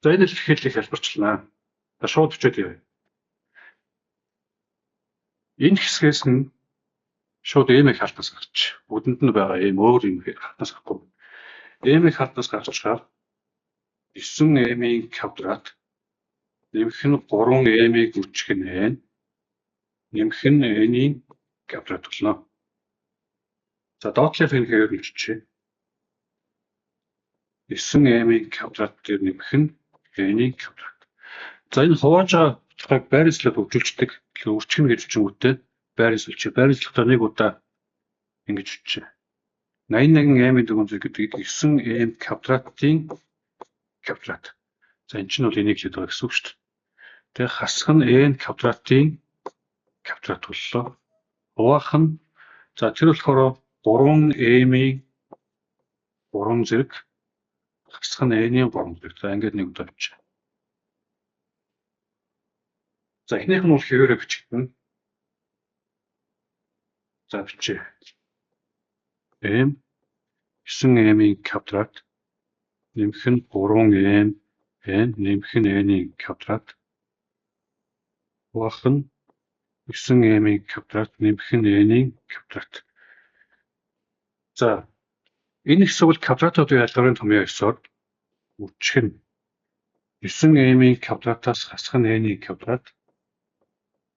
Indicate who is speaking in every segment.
Speaker 1: За энэ л хэллэх хэлбэрчлэнэ. За шууд өчөөд явъя. Энэ хэсгээс нь шууд эмийг халтнаас гарч. Бүдэнд нь байгаа эм өөр юм халтнаас гарахгүй. Эмийг халтнаас гарчаар 9 эмийн квадрат нэмэх нь 3 эмийг үчиг нь n нэмэх нь n-ийн квадрат болно. За доотлох энэ хэвээр үлчээ. 9 эмийн квадрат дээр нэмэх нь n-ийн квадрат. За энэ хуваажаа утгыг байршлаад хөгжүүлждэг. Үрчгэн гэж үчингүүтээ байршлуулчих. Байршлахдаа нэг удаа ингэж үчээ. 81 эмийн дүгнэлт гэдэг 9 эм квадратын квадрат. За энэ чинь бол энийг хэлээд байгаа гэсэн үг шүү дээ. Тэгээ хасах нь n квадратын квадрат боллоо. Хуваах нь за тэр болохоор 3 m-ийн 3 зэрэг хасах нь n-ийн 3 зэрэг. За ингээд нэг удаа бичээ. За эхнийх нь бол хэвээрээ бичигдэнэ. За бичээ. m 9 m-ийн квадрат нэмэх нь 3 m n нэмэх нь n-ийн квадрат. Хуваах нь 9 m-ийн квадрат нэмэх нь n-ийн квадрат. За энэ хэсэг бол квадратуудын ялгарын томьёо ёсоор үчиг нь 9 m-ийн квадратаас хасах нь n-ийн квадрат.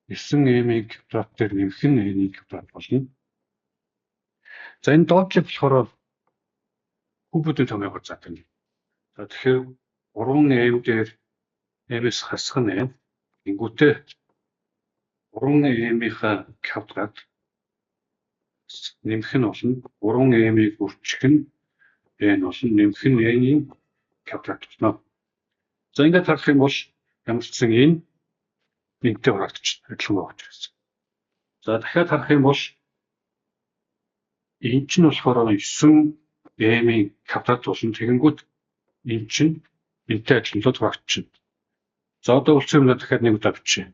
Speaker 1: 9 m-ийн квадрат дээр нэмэх нь n-ийн квадрат болно. За энэ доотлох болохоор кубуудын томьёогоор задаг. За тэгэхээр 3 m дээр m-с хасах нь n. Ингүүтээ 3 m-ийнхаа квадрат нэмэх нь болно. 3 m-ийг үржих нь n болно. Нэмэх нь n-ийн квадрат болно. За ингээд харах юм бол ямар ч гэсэн энэ нэгтэй харагдчих адилхан байгаа учраас. За дахиад харах юм бол энэ чинь болохоор 9 m-ийн квадрат болно. Тэгэнгүүт энэ чинь энэтэй адилхан л харагдчихна. За одоо үлцэн юмнаа дахиад нэг удаа бичье.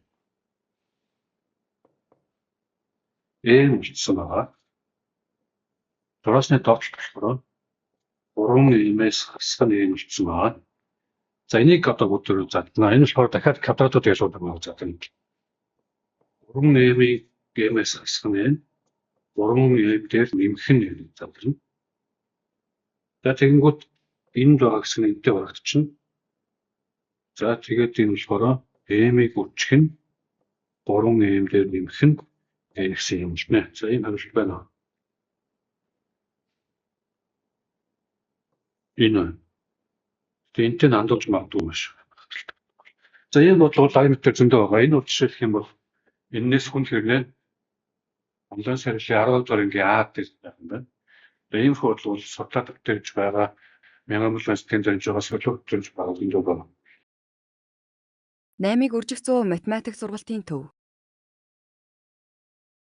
Speaker 1: n үлдсэн байгаа. Дураасны доотлох болохоор 3 m-с хасах нь n үлдсэн байгаа. За энийг одоо бүгдөө задна. Энэ болохоор дахиад квадратууд ялгуулдаг байгаа задна. 3 m-с хасах нь n 3 m дээр нэмэх нь n задна. За тэгэнгүүт энд байгаа хэсэг нь энэтэй харагдчихна. За тэгээд энэ болохоор m-ийг үржих нь 3 m дээр нэмэх нь n гэсэн юм байна. За ийм хариулт байна. Энэ энэтэй хандуулж магадгүй маш. За энэ бодлого лагмитээр зөндөө байгаа. Энэ бол жишээлх юм бол энэс хүн хэрнээ онлайн сарилын 10 дугаар ангийн А дээр байх юм байна. Энэ бодлого судлаад өгч байгаа 1000 студент зорж байгаа солиод зорж байгаа юм байна.
Speaker 2: 8-ыг үржих 100 математик сургалтын төв.